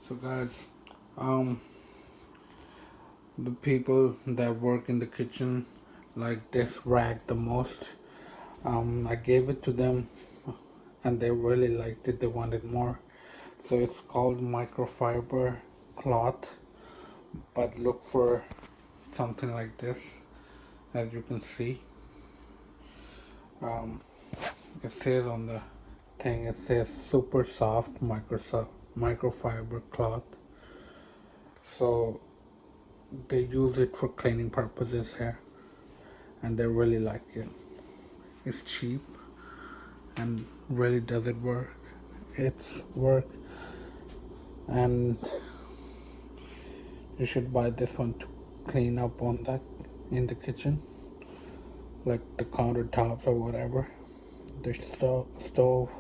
So guys, um, the people that work in the kitchen like this rag the most. I gave it to them and they really liked it. They wanted more. So it's called microfiber cloth, but look for something like this. As you can see, um, it says on the thing, it says super soft microfiber cloth. So they use it for cleaning purposes here, and they really like it. It's cheap and really does it work. It's work, and you should buy this one to clean up on that in the kitchen, like the countertops or whatever, the stove.